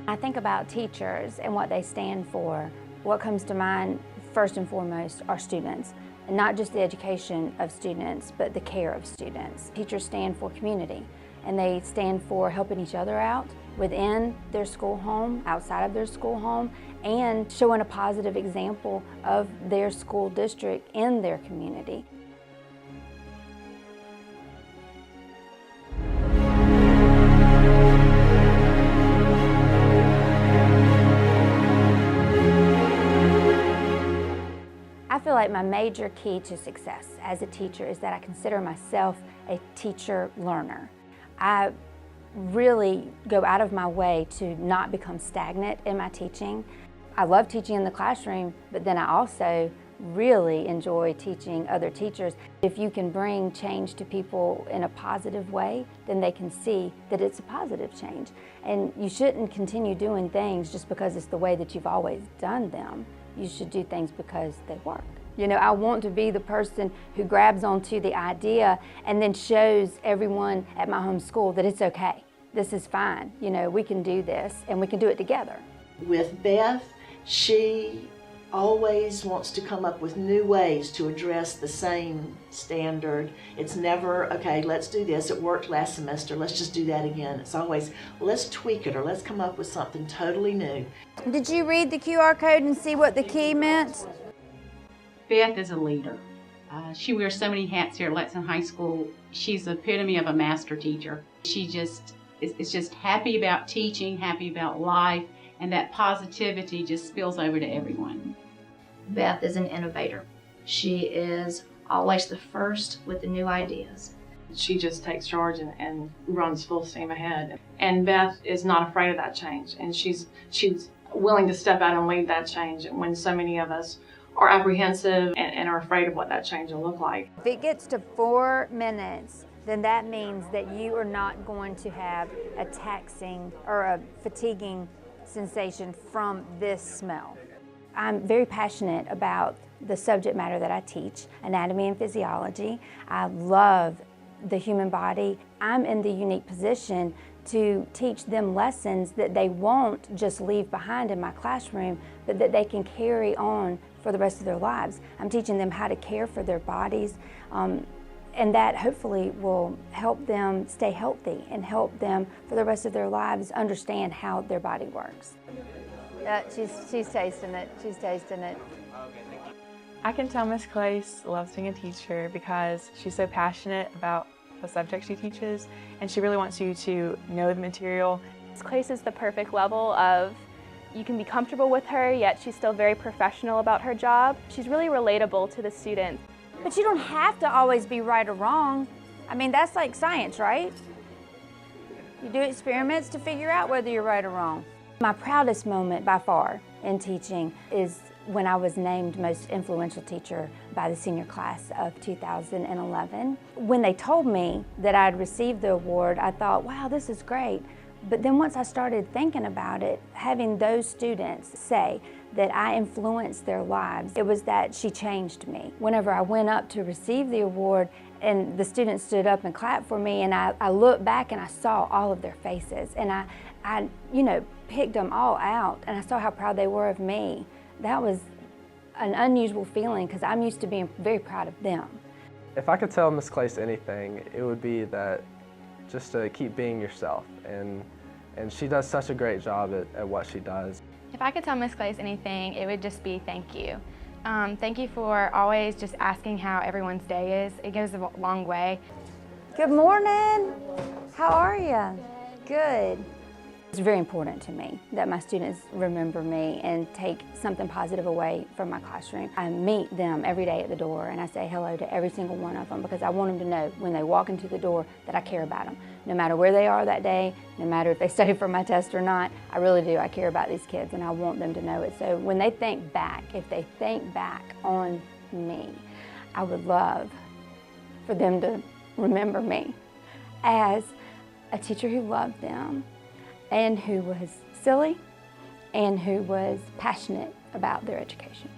I think about teachers and what they stand for. What comes to mind first and foremost are students, and not just the education of students, but the care of students. Teachers stand for community, and they stand for helping each other out within their school home, outside of their school home, and showing a positive example of their school district in their community. I feel like my major key to success as a teacher is that I consider myself a teacher learner. I really go out of my way to not become stagnant in my teaching. I love teaching in the classroom, but then I also really enjoy teaching other teachers. If you can bring change to people in a positive way, then they can see that it's a positive change. And you shouldn't continue doing things just because it's the way that you've always done them. You should do things because they work. You know, I want to be the person who grabs onto the idea and then shows everyone at my home school that it's okay. This is fine. You know, we can do this and we can do it together. With Beth, she always wants to come up with new ways to address the same standard. It's never, okay, let's do this. It worked last semester. Let's just do that again. It's always, well, let's tweak it or let's come up with something totally new. Did you read the QR code and see what the key meant? Beth is a leader. She wears so many hats here at Lexington High School. She's the epitome of a master teacher. She just is just happy about teaching, happy about life, and that positivity just spills over to everyone. Beth is an innovator. She is always the first with the new ideas. She just takes charge and runs full steam ahead. And Beth is not afraid of that change, and she's willing to step out and lead that change when so many of us are apprehensive and are afraid of what that change will look like. If it gets to 4 minutes, then that means that you are not going to have a taxing or a fatiguing sensation from this smell. I'm very passionate about the subject matter that I teach, anatomy and physiology. I love the human body. I'm in the unique position to teach them lessons that they won't just leave behind in my classroom, but that they can carry on for the rest of their lives. I'm teaching them how to care for their bodies, and that hopefully will help them stay healthy and help them for the rest of their lives understand how their body works. She's tasting it. She's tasting it. I can tell Miss Klaes loves being a teacher because she's so passionate about the subject she teaches, and she really wants you to know the material. Miss Klaes is the perfect level of, you can be comfortable with her, yet she's still very professional about her job. She's really relatable to the students. But you don't have to always be right or wrong. I mean, that's like science, right? You do experiments to figure out whether you're right or wrong. My proudest moment by far in teaching is when I was named most influential teacher by the senior class of 2011. When they told me that I'd received the award, I thought, wow, this is great. But then once I started thinking about it, having those students say that I influenced their lives, it was that she changed me. Whenever I went up to receive the award and the students stood up and clapped for me, and I looked back and I saw all of their faces, and I picked them all out, and I saw how proud they were of me. That was an unusual feeling because I'm used to being very proud of them. If I could tell Miss Klaes anything, it would be that just to keep being yourself, and she does such a great job at what she does. If I could tell Miss Klaes anything, it would just be thank you. Thank you for always just asking how everyone's day is. It goes a long way. Good morning. How are you? Good. It's very important to me that my students remember me and take something positive away from my classroom. I meet them every day at the door and I say hello to every single one of them because I want them to know when they walk into the door that I care about them. No matter where they are that day, no matter if they study for my test or not, I really do. I care about these kids and I want them to know it. So when they think back, if they think back on me, I would love for them to remember me as a teacher who loved them, and who was silly, and who was passionate about their education.